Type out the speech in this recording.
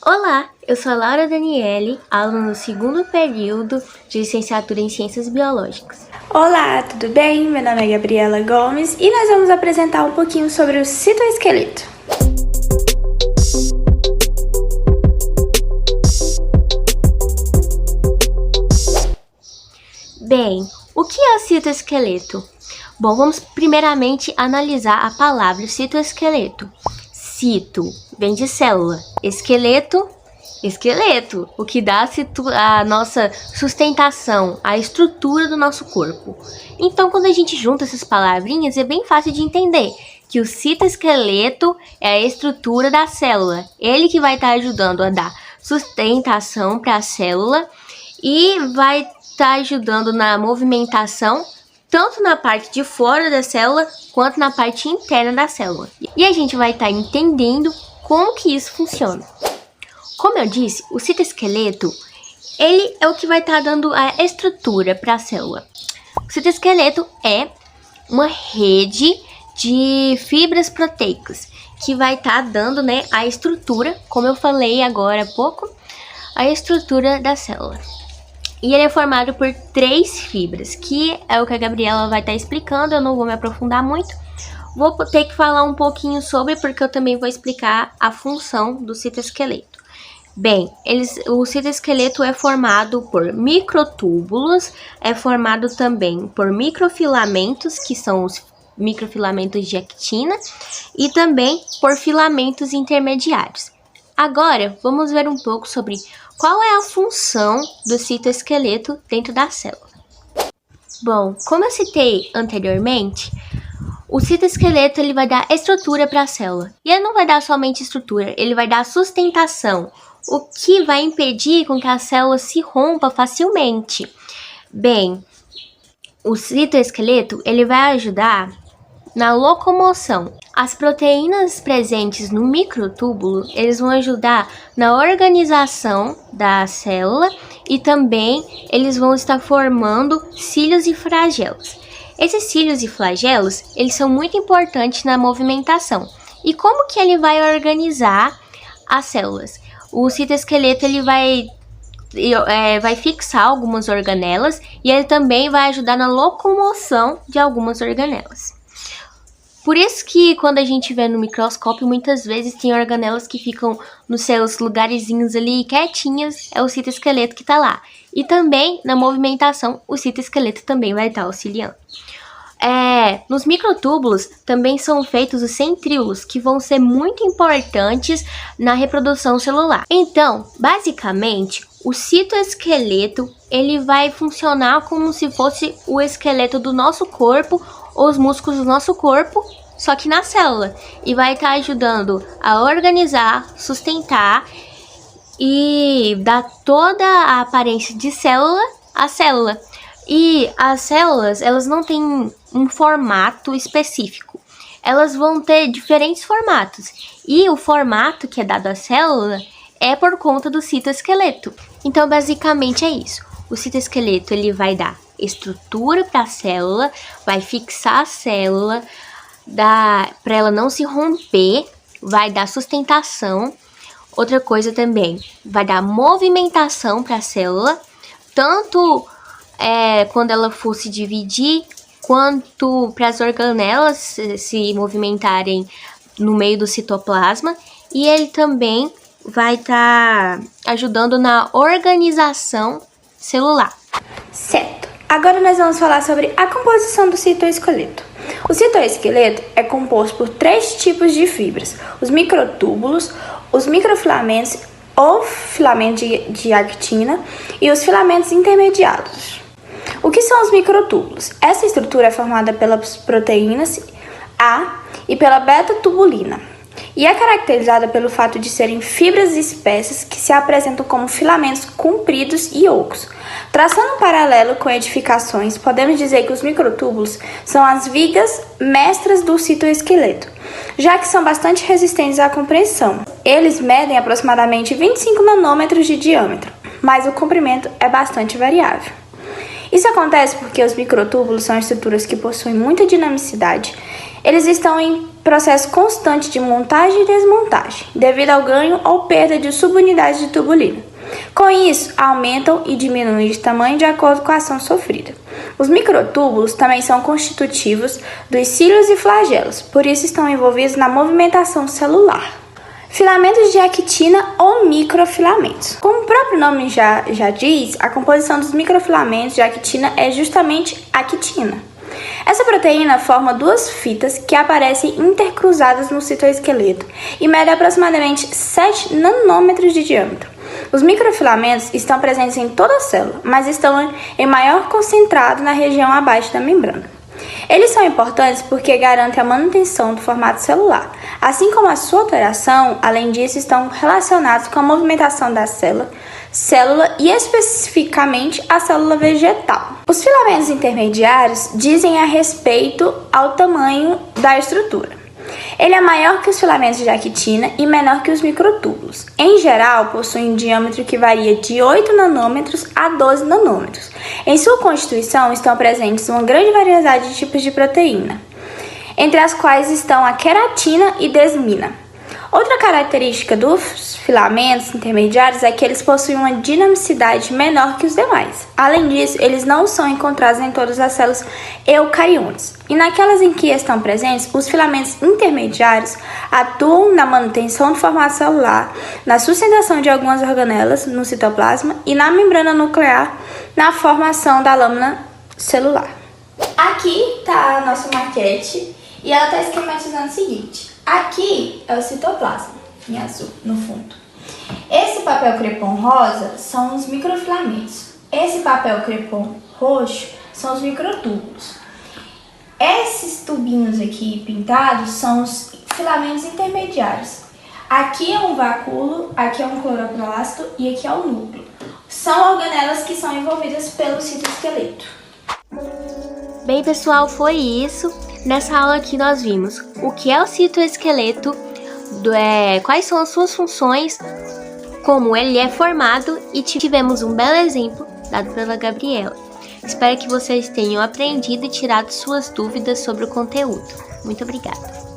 Olá, eu sou a Laura Daniele, aluna no segundo período de licenciatura em Ciências Biológicas. Olá, tudo bem? Meu nome é Gabriela Gomes e nós vamos apresentar um pouquinho sobre o citoesqueleto. Bem, o que é o citoesqueleto? Bom, vamos primeiramente analisar a palavra citoesqueleto. Cito vem de célula, esqueleto, o que dá a nossa sustentação, a estrutura do nosso corpo. Então, quando a gente junta essas palavrinhas, é bem fácil de entender que o citoesqueleto é a estrutura da célula. Ele que vai estar ajudando a dar sustentação para a célula e vai estar ajudando na movimentação, tanto na parte de fora da célula, quanto na parte interna da célula. E a gente vai estar entendendo como que isso funciona. Como eu disse, o citoesqueleto, ele é o que vai estar dando a estrutura para a célula. O citoesqueleto é uma rede de fibras proteicas que vai estar dando, a estrutura, como eu falei agora há pouco, a estrutura da célula. E ele é formado por 3 fibras, que é o que a Gabriela vai estar explicando, eu não vou me aprofundar muito. Vou ter que falar um pouquinho sobre, porque eu também vou explicar a função do citoesqueleto. Bem, o citoesqueleto é formado por microtúbulos, é formado também por microfilamentos, que são os microfilamentos de actina, e também por filamentos intermediários. Agora, vamos ver um pouco sobre qual é a função do citoesqueleto dentro da célula. Bom, como eu citei anteriormente, o citoesqueleto ele vai dar estrutura para a célula. E ele não vai dar somente estrutura, ele vai dar sustentação, o que vai impedir com que a célula se rompa facilmente. Bem, o citoesqueleto ele vai ajudar na locomoção. As proteínas presentes no microtúbulo, eles vão ajudar na organização da célula e também eles vão estar formando cílios e flagelos. Esses cílios e flagelos, eles são muito importantes na movimentação. E como que ele vai organizar as células? O citoesqueleto ele vai fixar algumas organelas e ele também vai ajudar na locomoção de algumas organelas. Por isso que quando a gente vê no microscópio, muitas vezes tem organelas que ficam nos seus lugarzinhos ali quietinhas, é o citoesqueleto que está lá. E também na movimentação, o citoesqueleto também vai estar auxiliando. Nos microtúbulos também são feitos os centríolos, que vão ser muito importantes na reprodução celular. Então, basicamente, o citoesqueleto ele vai funcionar como se fosse o esqueleto do nosso corpo, os músculos do nosso corpo, só que na célula. E vai estar ajudando a organizar, sustentar e dar toda a aparência de célula à célula. E as células, elas não têm um formato específico. Elas vão ter diferentes formatos. E o formato que é dado à célula é por conta do citoesqueleto. Então, basicamente é isso. O citoesqueleto ele vai dar estrutura para a célula, vai fixar a célula, para ela não se romper, vai dar sustentação. Outra coisa também, vai dar movimentação para a célula, tanto quando ela for se dividir, quanto para as organelas se movimentarem no meio do citoplasma. E ele também vai estar ajudando na organização celular. Certo. Agora nós vamos falar sobre a composição do citoesqueleto. O citoesqueleto é composto por 3 tipos de fibras: os microtúbulos, os microfilamentos ou filamentos de actina e os filamentos intermediários. O que são os microtúbulos? Essa estrutura é formada pelas proteínas A e pela beta-tubulina e é caracterizada pelo fato de serem fibras espessas que se apresentam como filamentos compridos e ocos. Traçando um paralelo com edificações, podemos dizer que os microtúbulos são as vigas mestras do citoesqueleto, já que são bastante resistentes à compressão. Eles medem aproximadamente 25 nanômetros de diâmetro, mas o comprimento é bastante variável. Isso acontece porque os microtúbulos são estruturas que possuem muita dinamicidade. Eles estão em processo constante de montagem e desmontagem, devido ao ganho ou perda de subunidades de tubulina. Com isso, aumentam e diminuem de tamanho de acordo com a ação sofrida. Os microtúbulos também são constitutivos dos cílios e flagelos, por isso estão envolvidos na movimentação celular. Filamentos de actina ou microfilamentos. Como o próprio nome já diz, a composição dos microfilamentos de actina é justamente actina. Essa proteína forma duas fitas que aparecem intercruzadas no citoesqueleto e medem aproximadamente 7 nanômetros de diâmetro. Os microfilamentos estão presentes em toda a célula, mas estão em maior concentrado na região abaixo da membrana. Eles são importantes porque garantem a manutenção do formato celular, assim como a sua alteração. Além disso, estão relacionados com a movimentação da célula e especificamente a célula vegetal. Os filamentos intermediários dizem a respeito ao tamanho da estrutura. Ele é maior que os filamentos de actina e menor que os microtúbulos. Em geral, possuem um diâmetro que varia de 8 nanômetros a 12 nanômetros. Em sua constituição estão presentes uma grande variedade de tipos de proteína, entre as quais estão a queratina e desmina. Outra característica dos filamentos intermediários é que eles possuem uma dinamicidade menor que os demais. Além disso, eles não são encontrados em todas as células eucariontes. E naquelas em que estão presentes, os filamentos intermediários atuam na manutenção do formato celular, na sustentação de algumas organelas no citoplasma e na membrana nuclear, na formação da lâmina celular. Aqui está a nossa maquete e ela está esquematizando o seguinte. Aqui é o citoplasma, em azul, no fundo. Esse papel crepom rosa são os microfilamentos. Esse papel crepom roxo são os microtúbulos. Esses tubinhos aqui pintados são os filamentos intermediários. Aqui é um vacúolo, aqui é um cloroplasto e aqui é o núcleo. São organelas que são envolvidas pelo citoesqueleto. Bem, pessoal, foi isso. Nessa aula aqui nós vimos o que é o citoesqueleto, quais são as suas funções, como ele é formado e tivemos um belo exemplo dado pela Gabriela. Espero que vocês tenham aprendido e tirado suas dúvidas sobre o conteúdo. Muito obrigada!